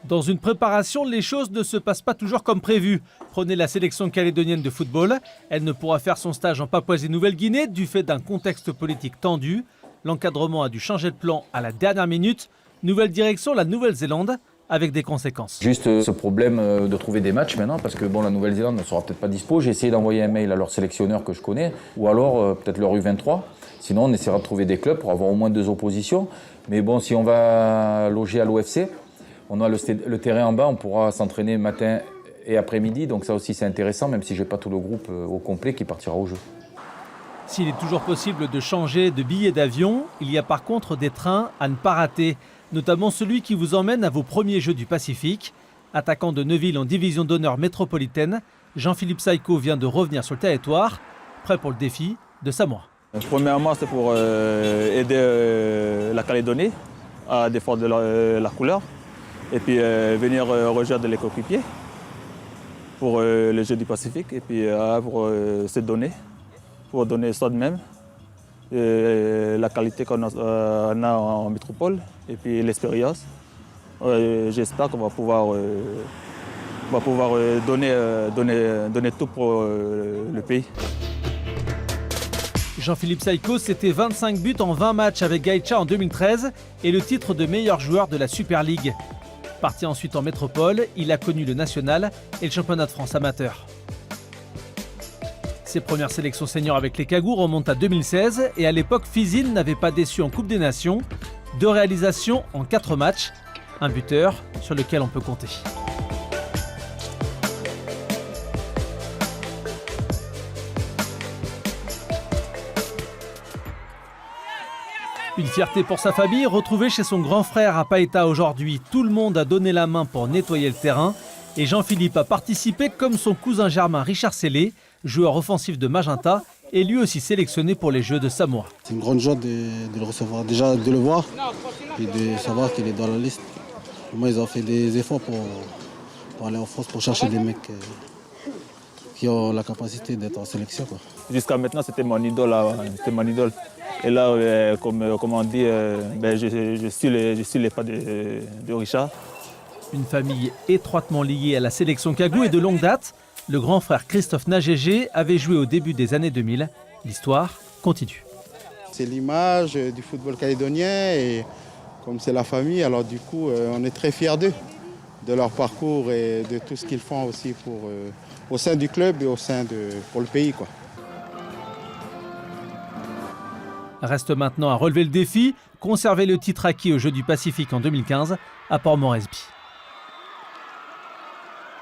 Dans une préparation, les choses ne se passent pas toujours comme prévu. Prenez la sélection calédonienne de football. Elle ne pourra faire son stage en Papouasie-Nouvelle-Guinée du fait d'un contexte politique tendu. L'encadrement a dû changer de plan à la dernière minute. Nouvelle direction, la Nouvelle-Zélande, avec des conséquences. Juste ce problème de trouver des matchs maintenant, parce que bon, la Nouvelle-Zélande ne sera peut-être pas dispo. J'ai essayé d'envoyer un mail à leur sélectionneur que je connais, ou alors peut-être leur U23. Sinon, on essaiera de trouver des clubs pour avoir au moins 2 oppositions. Mais bon, si on va loger à l'OFC, on a le terrain en bas, on pourra s'entraîner matin et après-midi. Donc ça aussi, c'est intéressant, même si je n'ai pas tout le groupe au complet qui partira au jeu. S'il est toujours possible de changer de billet d'avion, il y a par contre des trains à ne pas rater, notamment celui qui vous emmène à vos premiers Jeux du Pacifique. Attaquant de Neuville en division d'honneur métropolitaine, Jean-Philippe Saïko vient de revenir sur le territoire, prêt pour le défi de Samoa. Premièrement, c'est pour aider la Calédonie à défendre la couleur et puis venir rejoindre les coéquipiers pour les Jeux du Pacifique et puis pour se donner, pour donner ça de même, la qualité qu'on a en métropole et puis l'expérience. J'espère qu'on va pouvoir, donner tout pour le pays. Jean-Philippe Saïko, c'était 25 buts en 20 matchs avec Gaïcha en 2013 et le titre de meilleur joueur de la Super League. Parti ensuite en métropole, il a connu le national et le championnat de France amateur. Ses premières sélections seniors avec les Cagous remontent à 2016 et à l'époque, Fizil n'avait pas déçu en Coupe des Nations. 2 réalisations en 4 matchs, un buteur sur lequel on peut compter. Une fierté pour sa famille, retrouvée chez son grand frère à Païta aujourd'hui. Tout le monde a donné la main pour nettoyer le terrain et Jean-Philippe a participé comme son cousin germain Richard Sellé, joueur offensif de Magenta, et lui aussi sélectionné pour les Jeux de Samoa. C'est une grande joie de le recevoir, déjà de le voir et de savoir qu'il est dans la liste. Moi, ils ont fait des efforts pour aller en France, pour chercher des mecs qui ont la capacité d'être en sélection. Jusqu'à maintenant, c'était mon idole. Et là, comme on dit, je suis les pas de Richard. Une famille étroitement liée à la sélection Cagou et de longue date. Le grand frère Christophe Nagégé avait joué au début des années 2000. L'histoire continue. C'est l'image du football calédonien et comme c'est la famille, alors du coup, on est très fiers d'eux, de leur parcours et de tout ce qu'ils font aussi au sein du club et pour le pays, quoi. Reste maintenant à relever le défi, conserver le titre acquis aux Jeux du Pacifique en 2015 à Port Moresby.